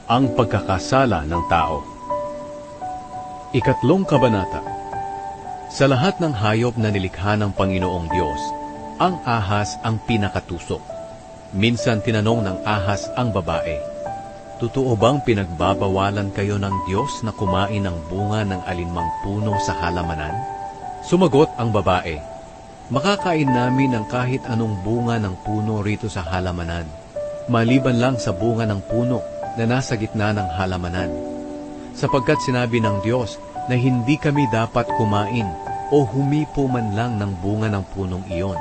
Ang pagkakasala ng tao. Ikatlong kabanata. Sa lahat ng hayop na nilikha ng Panginoong Diyos, ang ahas ang pinakatusok. Minsan tinanong ng ahas ang babae, "Totoo bang pinagbabawalan kayo ng Diyos na kumain ng bunga ng alinmang puno sa halamanan?" Sumagot ang babae, "Makakain namin ng kahit anong bunga ng puno rito sa halamanan, maliban lang sa bunga ng puno na nasa gitna ng halamanan. Sapagkat sinabi ng Diyos na hindi kami dapat kumain o humipo man lang ng bunga ng punong iyon.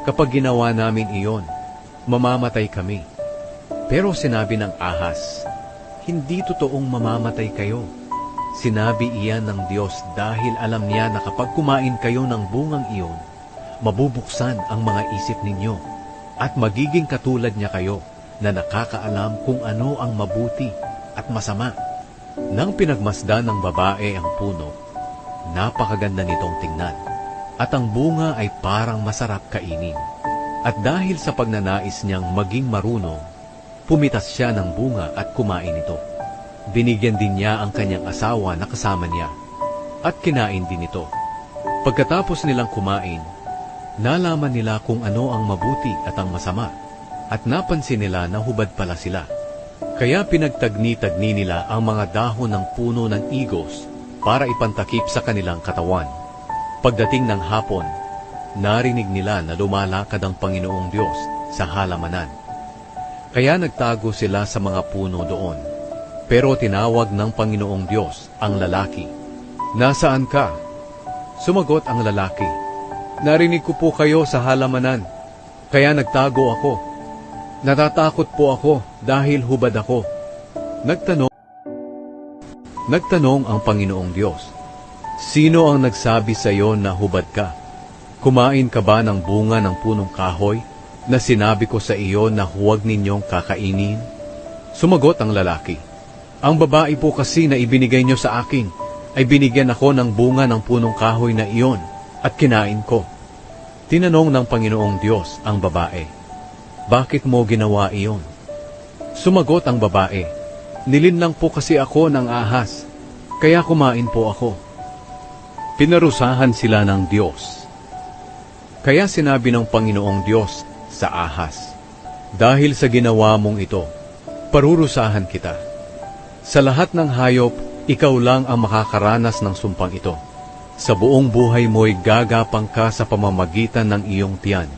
Kapag ginawa namin iyon, mamamatay kami." Pero sinabi ng ahas, "Hindi totoong mamamatay kayo." Sinabi iyan ng Diyos dahil alam niya na kapag kumain kayo ng bungang iyon, mabubuksan ang mga isip ninyo at magiging katulad niya kayo na nakakaalam kung ano ang mabuti at masama. Nang pinagmasdan ng babae ang puno, napakaganda nitong tingnan, at ang bunga ay parang masarap kainin. At dahil sa pagnanais niyang maging marunong, pumitas siya ng bunga at kumain ito. Binigyan din niya ang kanyang asawa na kasama niya, at kinain din ito. Pagkatapos nilang kumain, nalaman nila kung ano ang mabuti at ang masama, at napansin nila na hubad pala sila. Kaya pinagtagni-tagni nila ang mga dahon ng puno ng igos para ipantakip sa kanilang katawan. Pagdating ng hapon, narinig nila na lumalakad ang Panginoong Diyos sa halamanan. Kaya nagtago sila sa mga puno doon. Pero tinawag ng Panginoong Diyos ang lalaki. "Nasaan ka?" Sumagot ang lalaki, "Narinig ko po kayo sa halamanan, kaya nagtago ako. Natatakot po ako dahil hubad ako." Nagtanong ang Panginoong Diyos, "Sino ang nagsabi sa iyo na hubad ka? Kumain ka ba ng bunga ng punong kahoy na sinabi ko sa iyo na huwag ninyong kakainin?" Sumagot ang lalaki, "Ang babae po kasi na ibinigay niyo sa akin ay binigyan ako ng bunga ng punong kahoy na iyon at kinain ko." Tinanong ng Panginoong Diyos ang babae, "Bakit mo ginawa iyon?" Sumagot ang babae, "Nilinlang po kasi ako ng ahas, kaya kumain po ako." Pinarusahan sila ng Diyos. Kaya sinabi ng Panginoong Diyos sa ahas, "Dahil sa ginawa mong ito, parurusahan kita. Sa lahat ng hayop, ikaw lang ang makakaranas ng sumpang ito. Sa buong buhay mo'y gagapang ka sa pamamagitan ng iyong tiyan,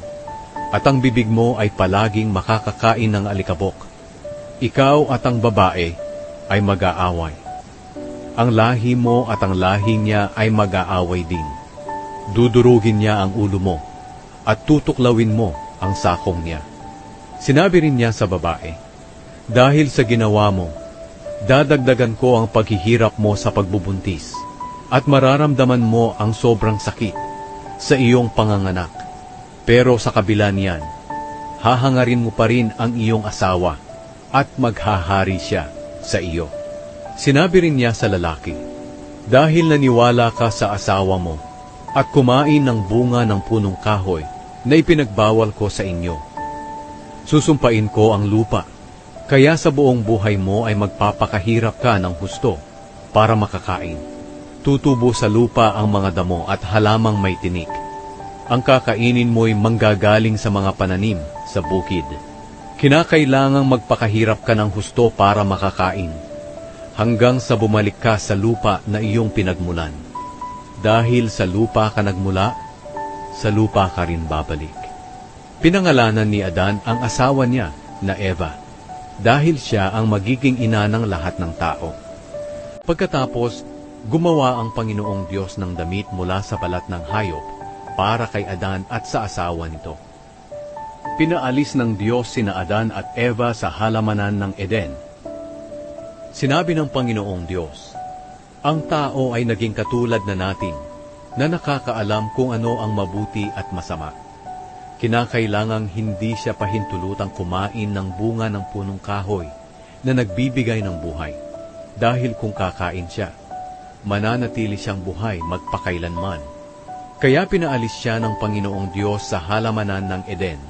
at ang bibig mo ay palaging makakakain ng alikabok. Ikaw at ang babae ay mag-aaway. Ang lahi mo at ang lahi niya ay mag-aaway din. Dudurugin niya ang ulo mo, at tutuklawin mo ang sakong niya." Sinabi rin niya sa babae, "Dahil sa ginawa mo, dadagdagan ko ang paghihirap mo sa pagbubuntis, at mararamdaman mo ang sobrang sakit sa iyong panganganak. Pero sa kabila niyan, hahangarin mo pa rin ang iyong asawa, at maghahari siya sa iyo." Sinabi rin niya sa lalaki, "Dahil naniwala ka sa asawa mo, at kumain ng bunga ng punong kahoy na ipinagbawal ko sa inyo, susumpain ko ang lupa. Kaya sa buong buhay mo ay magpapakahirap ka ng husto para makakain. Tutubo sa lupa ang mga damo at halamang may tinik. Ang kakainin mo'y manggagaling sa mga pananim sa bukid. Kinakailangang magpakahirap ka ng husto para makakain, hanggang sa bumalik ka sa lupa na iyong pinagmulan. Dahil sa lupa ka nagmula, sa lupa ka rin babalik." Pinangalanan ni Adan ang asawa niya na Eva, dahil siya ang magiging ina ng lahat ng tao. Pagkatapos, gumawa ang Panginoong Diyos ng damit mula sa balat ng hayop para kay Adan at sa asawa nito. Pinaalis ng Diyos sina Adan at Eva sa halamanan ng Eden. Sinabi ng Panginoong Diyos, "Ang tao ay naging katulad na natin, na nakakaalam kung ano ang mabuti at masama. Kinakailangang hindi siya pahintulutang kumain ng bunga ng punong kahoy na nagbibigay ng buhay, dahil kung kakain siya, mananatili siyang buhay magpakailanman." Kaya pinaalis siya ng Panginoong Diyos sa halamanan ng Eden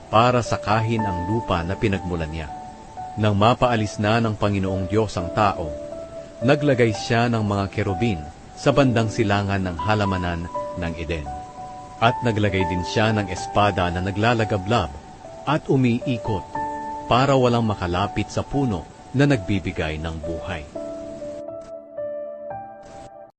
para sakahin ang lupa na pinagmulan niya. Nang mapaalis na ng Panginoong Diyos ang tao, naglagay siya ng mga kerubin sa bandang silangan ng halamanan ng Eden. At naglagay din siya ng espada na naglalagablab at umiikot para walang makalapit sa puno na nagbibigay ng buhay.